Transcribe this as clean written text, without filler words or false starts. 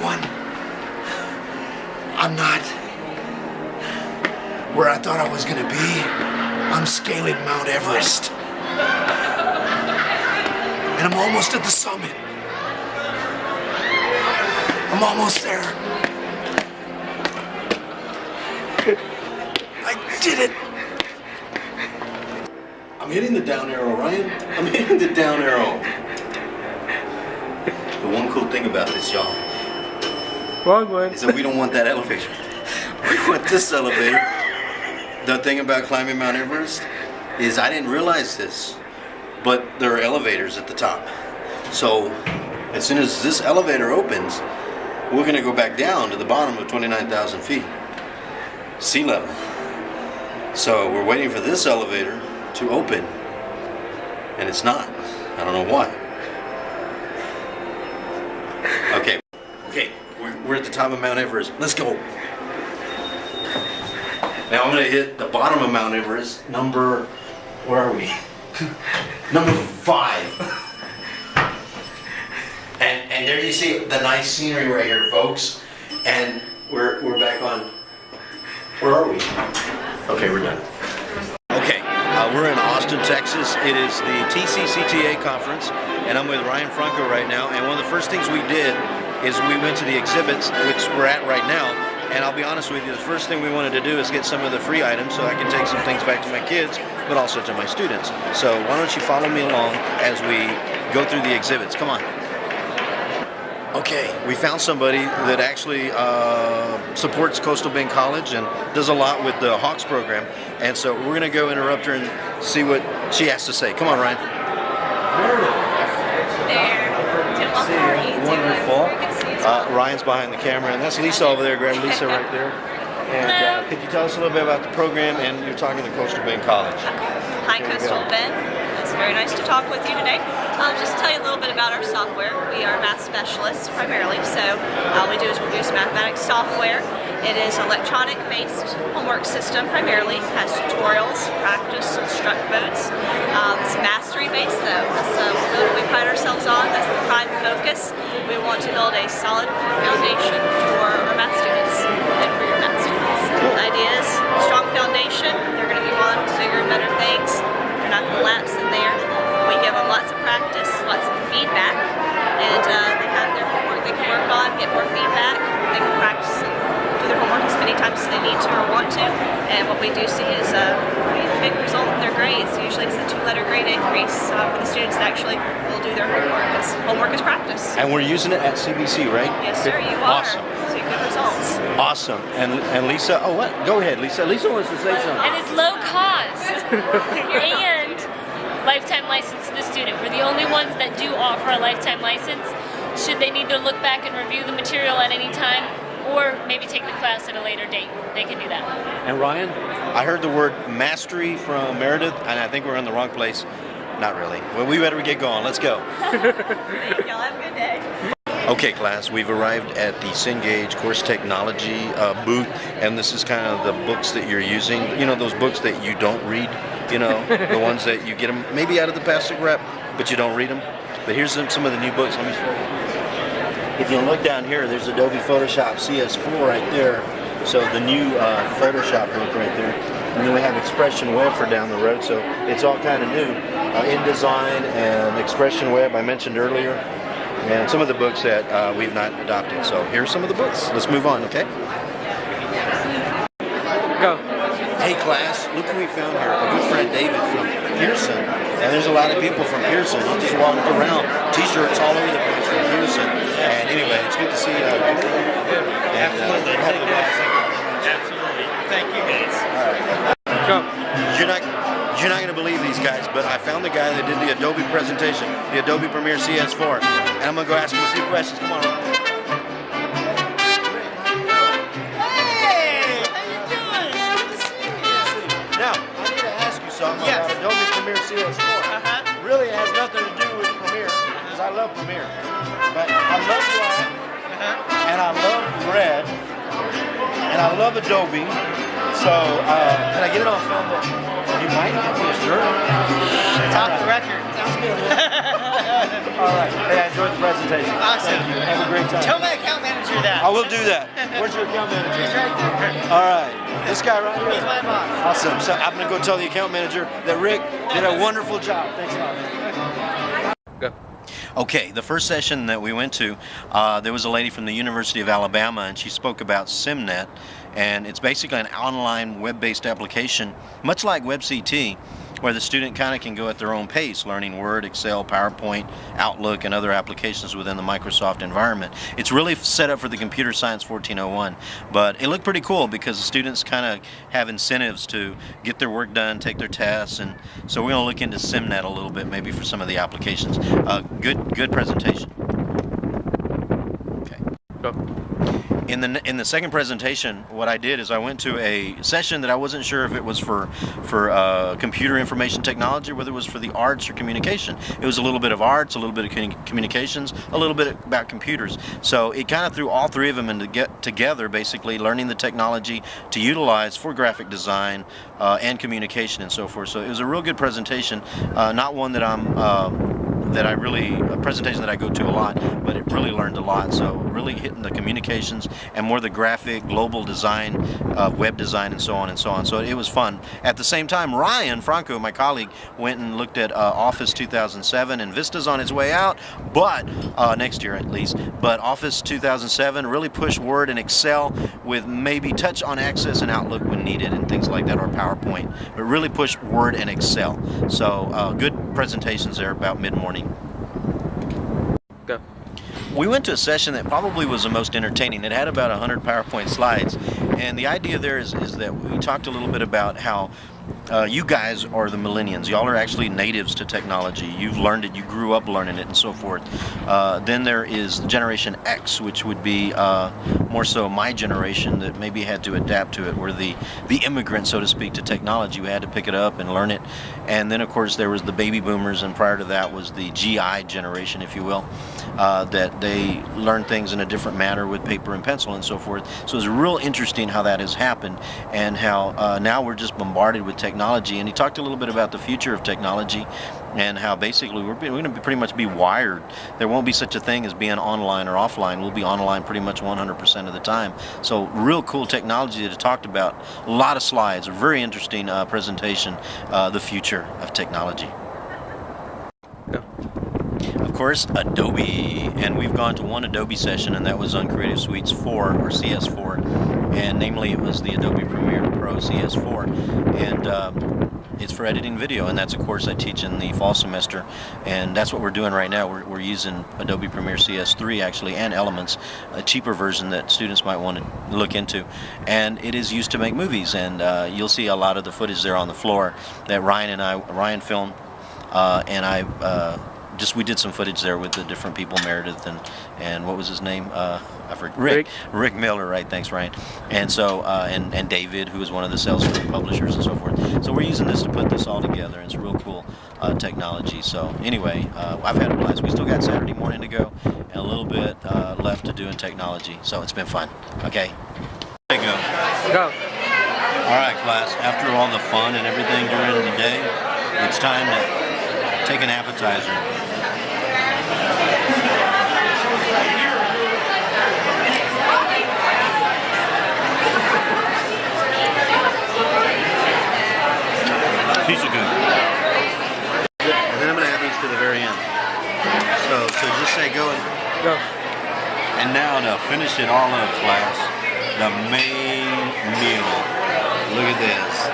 everyone. I'm not where I thought I was gonna be. I'm scaling Mount Everest. And I'm almost at the summit. I'm almost there. I did it. I'm hitting the down arrow, Ryan. I'm hitting the down arrow. The one cool thing about this, y'all, Wrong one. is that we don't want that elevator. We want this elevator. The thing about climbing Mount Everest is I didn't realize this, but there are elevators at the top. So as soon as this elevator opens, we're gonna go back down to the bottom of 29,000 feet, sea level. So we're waiting for this elevator to open, and it's not. I don't know why. Okay, we're at the top of Mount Everest. Let's go. Now I'm gonna hit the bottom of Mount Everest, where are we? Number 5. And there you see the nice scenery right here, folks. And we're back on, where are we? Okay, we're done. Okay, we're in Austin, Texas. It is the Tccta conference, and I'm with Ryan Franco right now. And one of the first things we did is we went to the exhibits, which we're at right now. And I'll be honest with you, the first thing we wanted to do is get some of the free items so I can take some things back to my kids, but also to my students. So why don't you follow me along as we go through the exhibits. Come on. Okay, we found somebody that actually supports Coastal Bend College and does a lot with the Hawks program. And so we're gonna go interrupt her and see what she has to say. Come on, Ryan. Wonderful. Ryan's behind the camera, and that's Lisa over there. Grab Lisa right there. And could you tell us a little bit about the program? And you're talking to Coastal Bend College. Hi, Coastal Bend. It's very nice to talk with you today. Just to tell you a little bit about our software. We are math specialists primarily, so all we do is produce mathematics software. It is electronic-based homework system primarily. It has tutorials, practice, instruct modes. It's mastery-based though. That's what we pride ourselves on. That's the prime focus. We want to build a solid foundation for our math students and for your math students. The idea is strong foundation. They're going to move on to bigger and better things. They're not going to lapse in there. We give them lots of practice, lots of feedback, and they have their homework they can work on, get more feedback. They can practice and do their homework as many times as they need to or want to. And what we do see is a pretty big result in their grades. Usually it's a 2-letter grade increase for the students that actually will do their homework. Because homework is practice. And we're using it at CBC, right? Yes, sir, you are. Awesome. See good results. Awesome. And Lisa, oh what? Go ahead, Lisa. Lisa wants to say something. And it's low cost. And lifetime license to the student. We're the only ones that do offer a lifetime license. Should they need to look back and review the material at any time, or maybe take the class at a later date, they can do that. And Ryan, I heard the word mastery from Meredith, and I think we're in the wrong place. Not really. Well, we better get going. Let's go. Thank y'all. Have a good day. Okay, class, we've arrived at the Cengage Course Technology booth, and this is kind of the books that you're using. You know, those books that you don't read, you know, the ones that you get them maybe out of the plastic wrap, but you don't read them. But here's some of the new books. Let me show you. If you look down here, there's Adobe Photoshop CS4 right there. So the new Photoshop book right there. And then we have Expression Web for down the road. So it's all kind of new. InDesign and Expression Web I mentioned earlier. And some of the books that we've not adopted. So here's some of the books. Let's move on, okay? Go. Hey class, look who we found here. A good friend David from Pearson. And there's a lot of people from Pearson. He just walked around, t-shirts all over the place from Pearson. And anyway, it's good to see you. Absolutely. Absolutely. Thank you guys. All right. Go. You're not going to believe these guys, but I found the guy that did the Adobe presentation, the Adobe Premiere CS4. And I'm going to go ask him a few questions. Come on. Something about Adobe Premiere CS4. Really has nothing to do with Premiere, because I love Premiere. But I love black, and I love red, and I love Adobe. So, can I get it on film that you might give me a shirt? It's off the record. Sounds good. All right. Hey, I enjoyed the presentation. Awesome. Thank you. Have a great time. Tell my account manager answer that. I will do that. Where's your account manager? He's right there. All right. This guy right here. He's my boss. Awesome. So I'm going to go tell the account manager that Rick did a wonderful job. Thanks a lot, man. Go. Okay, the first session that we went to, there was a lady from the University of Alabama, and she spoke about SimNet, and it's basically an online web-based application, much like WebCT, where the student kind of can go at their own pace, learning Word, Excel, PowerPoint, Outlook, and other applications within the Microsoft environment. It's really set up for the Computer Science 1401, but it looked pretty cool because the students kind of have incentives to get their work done, take their tests, and so we're going to look into SimNet a little bit maybe for some of the applications. Good presentation. Okay. Go. In the second presentation, what I did is I went to a session that I wasn't sure if it was for computer information technology, whether it was for the arts or communication. It was a little bit of arts, a little bit of communications, a little bit about computers. So it kind of threw all three of them in to get together, basically learning the technology to utilize for graphic design and communication and so forth. So it was a real good presentation, not one that a presentation that I go to a lot, but it really learned a lot. So really hitting the communications and more the graphic, global design, web design, and so on and so on. So it was fun. At the same time, Ryan Franco, my colleague, went and looked at Office 2007, and Vista's on its way out, but next year at least. But Office 2007 really pushed Word and Excel with maybe touch on Access and Outlook when needed and things like that, or PowerPoint, but really pushed Word and Excel. So good presentations there about mid-morning. Go. We went to a session that probably was the most entertaining. It had about 100 PowerPoint slides, and the idea there is that we talked a little bit about how you guys are the millennials. Y'all are actually natives to technology. You've learned it, you grew up learning it, and so forth. Then there is Generation X, which would be more so my generation that maybe had to adapt to it. We're the immigrant, so to speak, to technology. We had to pick it up and learn it. And then, of course, there was the baby boomers, and prior to that was the GI generation, if you will, that they learned things in a different manner with paper and pencil and so forth. So it's real interesting how that has happened, and how now we're just bombarded with technology. And he talked a little bit about the future of technology and how basically we're going to pretty much be wired. There won't be such a thing as being online or offline. We'll be online pretty much 100% of the time. So real cool technology that he talked about. A lot of slides. A very interesting presentation. The future of technology. Go. Of course, Adobe, and we've gone to one Adobe session, and that was on Creative Suites 4 or CS4, and namely it was the Adobe Premiere Pro CS4, and it's for editing video, and that's a course I teach in the fall semester, and that's what we're doing right now. We're using Adobe Premiere CS3 actually, and Elements, a cheaper version that students might want to look into, and it is used to make movies, and you'll see a lot of the footage there on the floor that Ryan filmed, and we did some footage there with the different people, Meredith and what was his name? I forget. Rick Miller, right? Thanks, Ryan. And so and David, who is one of the sales publishers and so forth. So we're using this to put this all together. It's real cool technology. So anyway, I've had a blast. We still got Saturday morning to go and a little bit left to do in technology. So it's been fun. Okay. There you go. Go. All right, class. After all the fun and everything during the day, it's time to take an appetizer. These are good. And then I'm going to add these to the very end. So just say go and Go. And now to finish it all up, class, the main meal. Look at this.